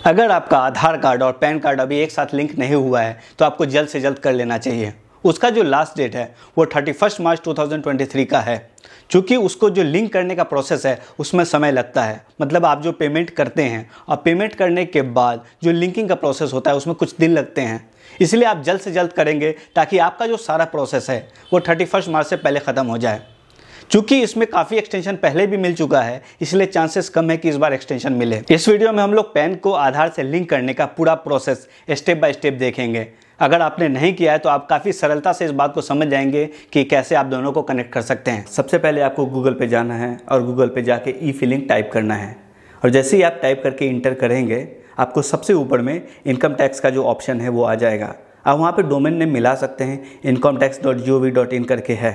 अगर आपका आधार कार्ड और पैन कार्ड अभी एक साथ लिंक नहीं हुआ है तो आपको जल्द से जल्द कर लेना चाहिए। उसका जो लास्ट डेट है वो 31 मार्च 2023 का है। चूँकि उसको जो लिंक करने का प्रोसेस है उसमें समय लगता है, मतलब आप जो पेमेंट करते हैं और पेमेंट करने के बाद जो लिंकिंग का प्रोसेस होता है उसमें कुछ दिन लगते हैं। इसलिए आप जल्द से जल्द करेंगे ताकि आपका जो सारा प्रोसेस है वो 31 मार्च से पहले ख़त्म हो जाए। चूँकि इसमें काफ़ी एक्सटेंशन पहले भी मिल चुका है, इसलिए चांसेस कम है कि इस बार एक्सटेंशन मिले। इस वीडियो में हम लोग पैन को आधार से लिंक करने का पूरा प्रोसेस स्टेप बाय स्टेप देखेंगे। अगर आपने नहीं किया है तो आप काफ़ी सरलता से इस बात को समझ जाएंगे कि कैसे आप दोनों को कनेक्ट कर सकते हैं। सबसे पहले आपको गूगल पे जाना है और गूगल पे जाके ई फिलिंग टाइप करना है, और जैसे ही आप टाइप करके इंटर करेंगे आपको सबसे ऊपर में इनकम टैक्स का जो ऑप्शन है वो आ जाएगा। आप वहाँ पे डोमेन नेम मिला सकते हैं, incometax.gov.in करके है।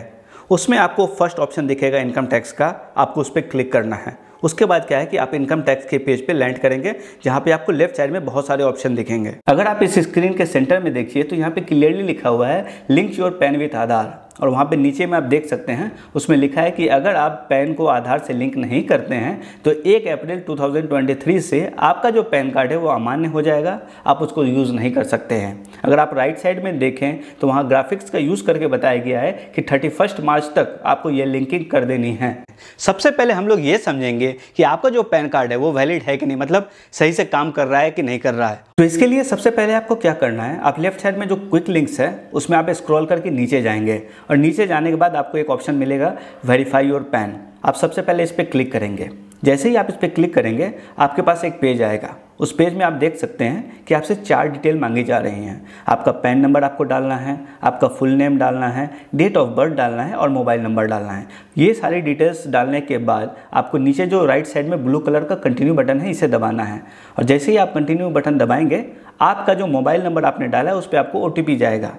उसमें आपको फर्स्ट ऑप्शन दिखेगा इनकम टैक्स का, आपको उस पर क्लिक करना है। उसके बाद क्या है कि आप इनकम टैक्स के पेज पे लैंड करेंगे, जहाँ पे आपको लेफ्ट साइड में बहुत सारे ऑप्शन दिखेंगे। अगर आप इस स्क्रीन के सेंटर में देखिए तो यहाँ पे क्लियरली लिखा हुआ है लिंक योर पैन विथ आधार, और वहाँ पे नीचे में आप देख सकते हैं उसमें लिखा है कि अगर आप पैन को आधार से लिंक नहीं करते हैं तो 1 अप्रैल 2023 से आपका जो पैन कार्ड है वो अमान्य हो जाएगा, आप उसको यूज़ नहीं कर सकते हैं। अगर आप राइट साइड में देखें तो वहाँ ग्राफिक्स का यूज़ करके बताया गया है कि 31 मार्च तक आपको ये लिंकिंग कर देनी है। सबसे पहले हम लोग ये समझेंगे कि आपका जो पैन कार्ड है वो वैलिड है कि नहीं, मतलब सही से काम कर रहा है कि नहीं कर रहा है। तो इसके लिए सबसे पहले आपको क्या करना है, आप लेफ्ट साइड में जो क्विक लिंक्स है उसमें आप स्क्रॉल करके नीचे जाएंगे, और नीचे जाने के बाद आपको एक ऑप्शन मिलेगा वेरीफाई योर पैन। आप सबसे पहले इस पर क्लिक करेंगे। जैसे ही आप इस पर क्लिक करेंगे आपके पास एक पेज आएगा। उस पेज में आप देख सकते हैं कि आपसे 4 डिटेल मांगी जा रही हैं। आपका पैन नंबर आपको डालना है, आपका फुल नेम डालना है, डेट ऑफ बर्थ डालना है और मोबाइल नंबर डालना है। ये सारी डिटेल्स डालने के बाद आपको नीचे जो राइट साइड में ब्लू कलर का कंटिन्यू बटन है इसे दबाना है, और जैसे ही आप कंटिन्यू बटन दबाएंगे आपका जो मोबाइल नंबर आपने डाला है उस पर आपको OTP जाएगा।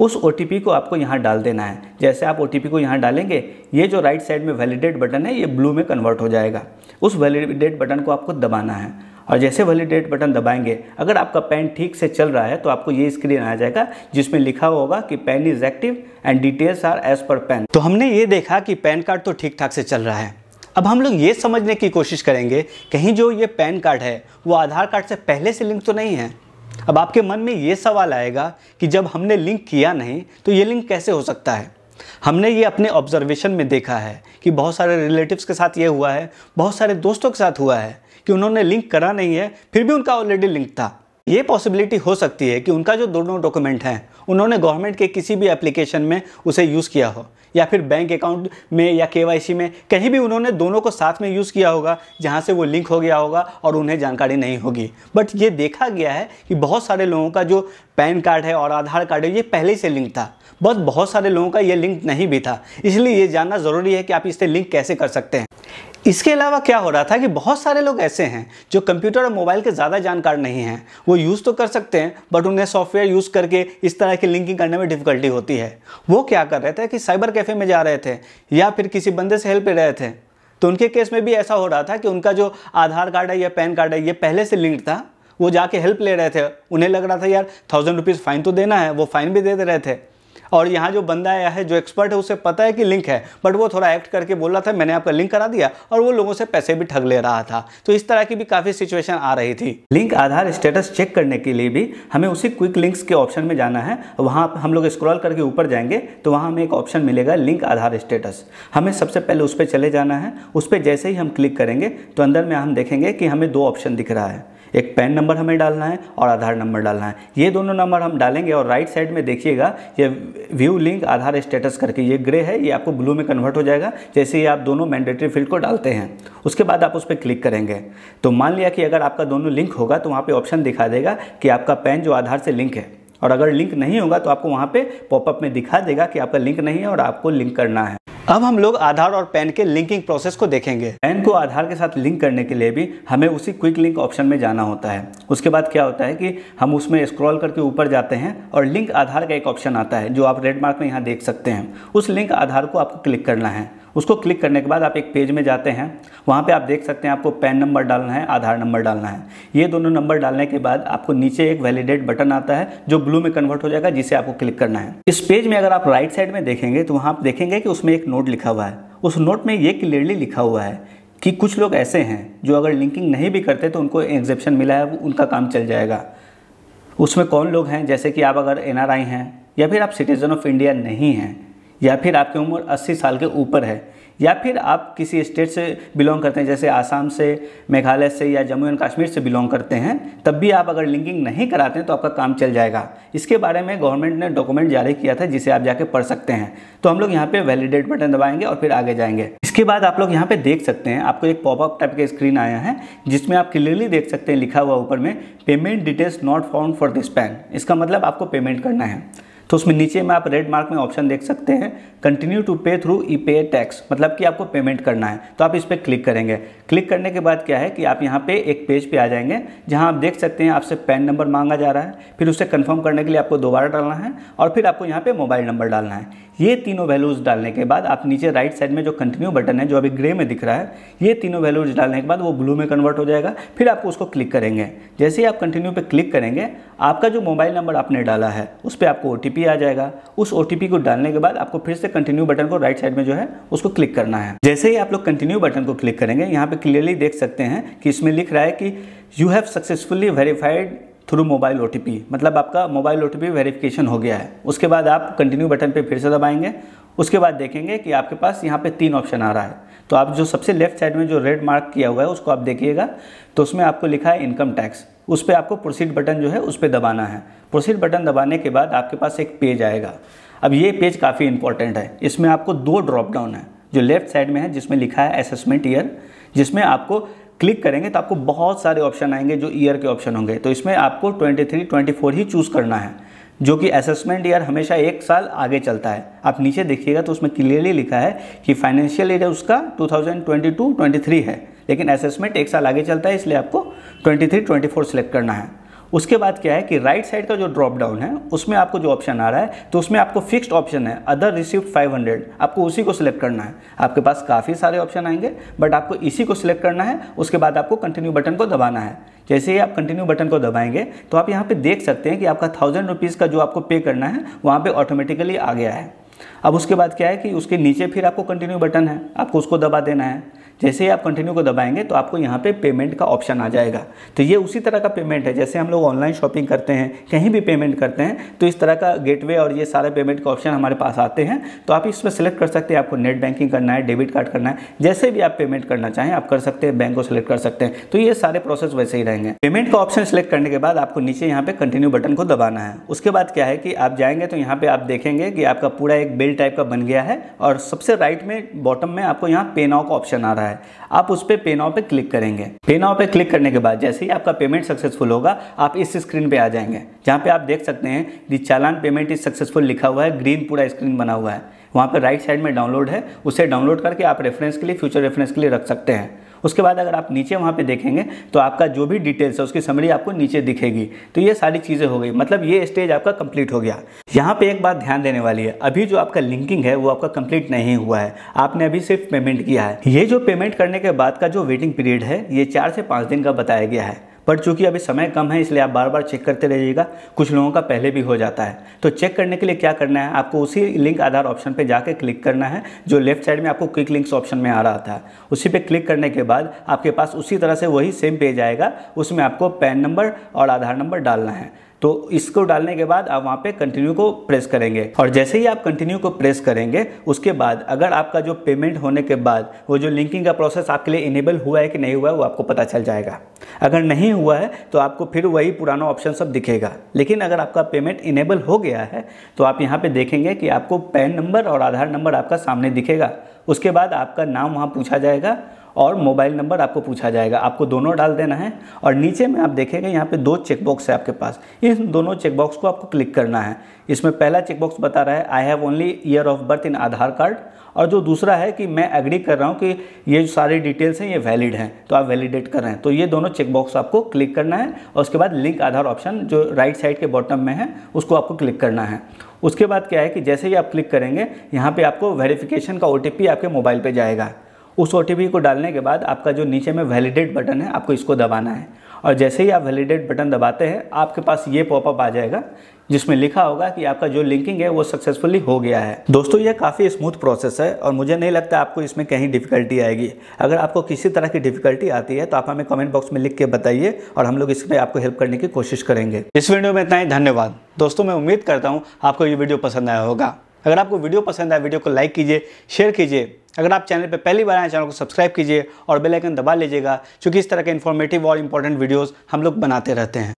उस OTP को आपको यहाँ डाल देना है। जैसे आप OTP को यहाँ डालेंगे ये जो राइट साइड में वैलिडेट बटन है ये ब्लू में कन्वर्ट हो जाएगा। उस वैलिडेट बटन को आपको दबाना है, और जैसे वैलिडेट बटन दबाएंगे अगर आपका पैन ठीक से चल रहा है तो आपको ये स्क्रीन आ जाएगा जिसमें लिखा होगा कि PAN is active and details are as per PAN. तो हमने ये देखा कि पैन कार्ड तो ठीक ठाक से चल रहा है। अब हम लोग ये समझने की कोशिश करेंगे कहीं जो ये पैन कार्ड है वो आधार कार्ड से पहले से लिंक तो नहीं है। अब आपके मन में ये सवाल आएगा कि जब हमने लिंक किया नहीं तो ये लिंक कैसे हो सकता है। हमने ये अपने ऑब्जर्वेशन में देखा है कि बहुत सारे रिलेटिव्स के साथ ये हुआ है, बहुत सारे दोस्तों के साथ हुआ है कि उन्होंने लिंक करा नहीं है फिर भी उनका ऑलरेडी लिंक था। ये पॉसिबिलिटी हो सकती है कि उनका जो दोनों डॉक्यूमेंट हैं उन्होंने गवर्नमेंट के किसी भी एप्लीकेशन में उसे यूज़ किया हो, या फिर बैंक अकाउंट में या KYC में कहीं भी उन्होंने दोनों को साथ में यूज़ किया होगा, जहां से वो लिंक हो गया होगा और उन्हें जानकारी नहीं होगी। बट ये देखा गया है कि बहुत सारे लोगों का जो पैन कार्ड है और आधार कार्ड है ये पहले से लिंक था, बस बहुत सारे लोगों का ये लिंक नहीं भी था। इसलिए ये जानना ज़रूरी है कि आप इससे लिंक कैसे कर सकते हैं। इसके अलावा क्या हो रहा था कि बहुत सारे लोग ऐसे हैं जो कंप्यूटर और मोबाइल के ज़्यादा जानकार नहीं हैं। वो यूज़ तो कर सकते हैं बट उन्हें सॉफ्टवेयर यूज़ करके इस तरह की लिंकिंग करने में डिफ़िकल्टी होती है। वो क्या कर रहे थे कि साइबर कैफ़े में जा रहे थे या फिर किसी बंदे से हेल्प ले रहे थे। तो उनके केस में भी ऐसा हो रहा था कि उनका जो आधार कार्ड है या पैन कार्ड है ये पहले से लिंक था। वो जाके हेल्प ले रहे थे, उन्हें लग रहा था यार 1000 रुपीज़ फ़ाइन तो देना है, वो फ़ाइन भी दे रहे थे। और यहाँ जो बंदा आया है जो एक्सपर्ट है उसे पता है कि लिंक है, बट वो थोड़ा एक्ट करके बोल रहा था मैंने आपका लिंक करा दिया, और वो लोगों से पैसे भी ठग ले रहा था। तो इस तरह की भी काफ़ी सिचुएशन आ रही थी। लिंक आधार स्टेटस चेक करने के लिए भी हमें उसी क्विक लिंक्स के ऑप्शन में जाना है। वहाँ हम लोग स्क्रॉल करके ऊपर जाएंगे तो वहाँ हमें एक ऑप्शन मिलेगा लिंक आधार स्टेटस। हमें सबसे पहले उस पर चले जाना है। उस पर जैसे ही हम क्लिक करेंगे तो अंदर में हम देखेंगे कि हमें 2 ऑप्शन दिख रहा है, एक पैन नंबर हमें डालना है और आधार नंबर डालना है। ये दोनों नंबर हम डालेंगे और राइट साइड में देखिएगा ये व्यू लिंक आधार स्टेटस करके ये ग्रे है, ये आपको ब्लू में कन्वर्ट हो जाएगा जैसे ही आप दोनों मैंडेटरी फील्ड को डालते हैं। उसके बाद आप उस पर क्लिक करेंगे तो मान लिया कि अगर आपका दोनों लिंक होगा तो वहाँ पे ऑप्शन दिखा देगा कि आपका पैन जो आधार से लिंक है, और अगर लिंक नहीं होगा तो आपको वहाँ पे पॉपअप में दिखा देगा कि आपका लिंक नहीं है और आपको लिंक करना है। अब हम लोग आधार और पैन के लिंकिंग प्रोसेस को देखेंगे। पैन को आधार के साथ लिंक करने के लिए भी हमें उसी क्विक लिंक ऑप्शन में जाना होता है। उसके बाद क्या होता है कि हम उसमें स्क्रॉल करके ऊपर जाते हैं और लिंक आधार का एक ऑप्शन आता है जो आप रेड मार्क में यहाँ देख सकते हैं। उस लिंक आधार को आपको क्लिक करना है। उसको क्लिक करने के बाद आप एक पेज में जाते हैं, वहाँ पे आप देख सकते हैं आपको पैन नंबर डालना है, आधार नंबर डालना है। ये दोनों नंबर डालने के बाद आपको नीचे एक वैलिडेट बटन आता है जो ब्लू में कन्वर्ट हो जाएगा, जिसे आपको क्लिक करना है। इस पेज में अगर आप राइट साइड में देखेंगे तो वहाँ आप देखेंगे कि उसमें एक नोट लिखा हुआ है। उस नोट में ये क्लियरली लिखा हुआ है कि कुछ लोग ऐसे हैं जो अगर लिंकिंग नहीं भी करते तो उनको एग्जेप्शन मिला है, उनका काम चल जाएगा। उसमें कौन लोग हैं, जैसे कि आप अगर NRI हैं, या फिर आप सिटीजन ऑफ इंडिया नहीं हैं, या फिर आपकी उम्र 80 साल के ऊपर है, या फिर आप किसी स्टेट से बिलोंग करते हैं, जैसे आसाम से, मेघालय से या जम्मू एंड कश्मीर से बिलोंग करते हैं, तब भी आप अगर लिंकिंग नहीं कराते हैं तो आपका काम चल जाएगा। इसके बारे में गवर्नमेंट ने डॉक्यूमेंट जारी किया था, जिसे आप जाके पढ़ सकते हैं। तो हम लोग यहाँ पे वैलिडेट बटन दबाएंगे और फिर आगे जाएंगे। इसके बाद आप लोग यहाँ पे देख सकते हैं, आपको एक पॉपअप टाइप का स्क्रीन आया है, जिसमें आप क्लियरली देख सकते हैं लिखा हुआ ऊपर में payment details not found for this pan. इसका मतलब आपको पेमेंट करना है। तो उसमें नीचे में आप रेड मार्क में ऑप्शन देख सकते हैं, कंटिन्यू टू पे थ्रू ई-पे टैक्स, मतलब कि आपको पेमेंट करना है। तो आप इस पर क्लिक करेंगे। क्लिक करने के बाद क्या है कि आप यहाँ पे एक पेज पे आ जाएंगे, जहाँ आप देख सकते हैं आपसे पैन नंबर मांगा जा रहा है, फिर उसे कंफर्म करने के लिए आपको दोबारा डालना है, और फिर आपको यहाँ पे मोबाइल नंबर डालना है। ये तीनों वैल्यूज़ डालने के बाद आप नीचे राइट साइड में जो कंटिन्यू बटन है, जो अभी ग्रे में दिख रहा है, ये तीनों वैल्यूज़ डालने के बाद वो ब्लू में कन्वर्ट हो जाएगा। फिर आपको उसको क्लिक करेंगे। जैसे ही आप कंटिन्यू पे क्लिक करेंगे, आपका जो मोबाइल नंबर आपने डाला है उस पर आपको OTP आ जाएगा। उस OTP को डालने के बाद आपको फिर से कंटिन्यू बटन को राइट साइड में जो है उसको क्लिक करना है। जैसे ही आप लोग कंटिन्यू बटन को क्लिक करेंगे, यहाँ पे क्लियरली देख सकते हैं कि इसमें लिख रहा है कि you have successfully verified through mobile OTP, मतलब आपका मोबाइल OTP वेरिफिकेशन हो गया है। उसके बाद आप कंटिन्यू बटन पे फिर से दबाएंगे। उसके बाद देखेंगे कि आपके पास यहाँ पे 3 ऑप्शन आ रहा है। तो आप जो सबसे लेफ्ट साइड में जो रेड मार्क किया हुआ है उसको आप देखिएगा, तो उसमें आपको लिखा है इनकम टैक्स। उस पर आपको प्रोसीड बटन जो है उस पर दबाना है। प्रोसीड बटन दबाने के बाद आपके पास एक पेज आएगा। अब ये पेज काफ़ी इंपॉर्टेंट है। इसमें आपको 2 ड्रॉप डाउन है, जो लेफ्ट साइड में है जिसमें लिखा है असेसमेंट ईयर, जिसमें आपको क्लिक करेंगे तो आपको बहुत सारे ऑप्शन आएंगे जो ईयर के ऑप्शन होंगे। तो इसमें आपको 23-24 ही चूज़ करना है, जो कि असेसमेंट ईयर हमेशा 1 साल आगे चलता है। आप नीचे देखिएगा तो उसमें क्लियरली लिखा है कि फाइनेंशियल ईयर उसका 2022-23 है, लेकिन असेसमेंट 1 साल आगे चलता है, इसलिए आपको 23-24 सेलेक्ट करना है। उसके बाद क्या है कि राइट साइड का जो ड्रॉप डाउन है उसमें आपको जो ऑप्शन आ रहा है, तो उसमें आपको फिक्स्ड ऑप्शन है अदर रिसीव्ड 500, आपको उसी को सिलेक्ट करना है। आपके पास काफ़ी सारे ऑप्शन आएंगे, बट आपको इसी को सिलेक्ट करना है। उसके बाद आपको कंटिन्यू बटन को दबाना है। जैसे ही आप कंटिन्यू बटन को दबाएंगे तो आप यहाँ पे देख सकते हैं कि आपका 1000 रुपीज़ का जो आपको पे करना है वहाँ पे ऑटोमेटिकली आ गया है। अब उसके बाद क्या है कि उसके नीचे फिर आपको कंटिन्यू बटन है, आपको उसको दबा देना है। जैसे ही आप कंटिन्यू को दबाएंगे तो आपको यहाँ पे पेमेंट का ऑप्शन आ जाएगा। तो ये उसी तरह का पेमेंट है जैसे हम लोग ऑनलाइन शॉपिंग करते हैं, कहीं भी पेमेंट करते हैं, तो इस तरह का गेटवे और ये सारे पेमेंट के ऑप्शन हमारे पास आते हैं। तो आप इसमें सेलेक्ट कर सकते हैं, आपको नेट बैंकिंग करना है, डेबिट कार्ड करना है, जैसे भी आप पेमेंट करना चाहें आप कर सकते हैं, बैंक को सिलेक्ट कर सकते हैं। तो ये सारे प्रोसेस वैसे ही रहेंगे। पेमेंट का ऑप्शन सेलेक्ट करने के बाद आपको नीचे यहाँ पे कंटिन्यू बटन को दबाना है। उसके बाद क्या है कि आप जाएंगे तो यहाँ पे आप देखेंगे कि आपका पूरा एक बिल टाइप का बन गया है, और सबसे राइट में बॉटम में आपको यहाँ पे नाउ का ऑप्शन आ रहा है। आप उस पे नाउ पे क्लिक करेंगे। पे नाउ पे क्लिक करने के बाद जैसे ही आपका पेमेंट सक्सेसफुल होगा, आप इस स्क्रीन पे आ जाएंगे, जहाँ पे आप देख सकते हैं दी चालान पेमेंट इज सक्सेसफुल लिखा हुआ है, ग्रीन पूरा स्क्रीन बना हुआ है। वहाँ पे राइट साइड में डाउनलोड है, उसे डाउनलोड करके आप रेफरेंस के लिए, फ्यूचर रेफरेंस के लिए रख सकते हैं। उसके बाद अगर आप नीचे वहाँ पे देखेंगे तो आपका जो भी डिटेल्स है उसकी समरी आपको नीचे दिखेगी। तो ये सारी चीज़ें हो गई, मतलब ये स्टेज आपका कंप्लीट हो गया। यहाँ पे एक बात ध्यान देने वाली है, अभी जो आपका लिंकिंग है वो आपका कंप्लीट नहीं हुआ है, आपने अभी सिर्फ पेमेंट किया है। ये जो पेमेंट करने के बाद का जो वेटिंग पीरियड है ये 4 से 5 दिन का बताया गया है, पर चूंकि अभी समय कम है इसलिए आप बार बार चेक करते रहिएगा। कुछ लोगों का पहले भी हो जाता है। तो चेक करने के लिए क्या करना है, आपको उसी लिंक आधार ऑप्शन पे जाके क्लिक करना है, जो लेफ्ट साइड में आपको क्विक लिंक्स ऑप्शन में आ रहा था। उसी पे क्लिक करने के बाद आपके पास उसी तरह से वही सेम पेज आएगा, उसमें आपको पैन नंबर और आधार नंबर डालना है। तो इसको डालने के बाद आप वहाँ पे कंटिन्यू को प्रेस करेंगे, और जैसे ही आप कंटिन्यू को प्रेस करेंगे उसके बाद अगर आपका जो पेमेंट होने के बाद वो जो लिंकिंग का प्रोसेस आपके लिए इनेबल हुआ है कि नहीं हुआ है वो आपको पता चल जाएगा। अगर नहीं हुआ है तो आपको फिर वही पुराना ऑप्शन सब दिखेगा, लेकिन अगर आपका पेमेंट इनेबल हो गया है तो आप यहाँ पे देखेंगे कि आपको पैन नंबर और आधार नंबर आपका सामने दिखेगा। उसके बाद आपका नाम वहाँ पूछा जाएगा और मोबाइल नंबर आपको पूछा जाएगा, आपको दोनों डाल देना है। और नीचे में आप देखेंगे यहाँ पे 2 चेकबॉक्स है आपके पास, इन दोनों चेकबॉक्स को आपको क्लिक करना है। इसमें पहला चेकबॉक्स बता रहा है I have only year of birth in Aadhaar card, और जो दूसरा है कि मैं एग्री कर रहा हूँ कि ये जो सारी डिटेल्स हैं ये वैलिड हैं, तो आप वैलिडेट कर रहे हैं। तो ये दोनों चेकबॉक्स आपको क्लिक करना है, और उसके बाद लिंक आधार ऑप्शन जो राइट साइड के बॉटम में है उसको आपको क्लिक करना है। उसके बाद क्या है कि जैसे ही आप क्लिक करेंगे यहाँ पे आपको वेरिफिकेशन का OTP आपके मोबाइल पे जाएगा। उस OTP को डालने के बाद आपका जो नीचे में वैलिडेट बटन है आपको इसको दबाना है, और जैसे ही आप वैलिडेट बटन दबाते हैं आपके पास ये पॉपअप आ जाएगा जिसमें लिखा होगा कि आपका जो लिंकिंग है वो सक्सेसफुली हो गया है। दोस्तों ये काफ़ी स्मूथ प्रोसेस है और मुझे नहीं लगता आपको इसमें कहीं डिफिकल्टी आएगी। अगर आपको किसी तरह की डिफिकल्टी आती है तो आप हमें कमेंट बॉक्स में लिख के बताइए और हम लोग इसमें आपको हेल्प करने की कोशिश करेंगे। इस वीडियो में इतना ही, धन्यवाद। दोस्तों मैं उम्मीद करता हूँ आपको ये वीडियो पसंद आया होगा। अगर आपको वीडियो पसंद आया वीडियो को लाइक कीजिए, शेयर कीजिए। अगर आप चैनल पर पहली बार आए चैनल को सब्सक्राइब कीजिए और बेल आइकन दबा लीजिएगा, क्योंकि इस तरह के इन्फॉर्मेटिव और इंपॉर्टेंट वीडियोस हम लोग बनाते रहते हैं।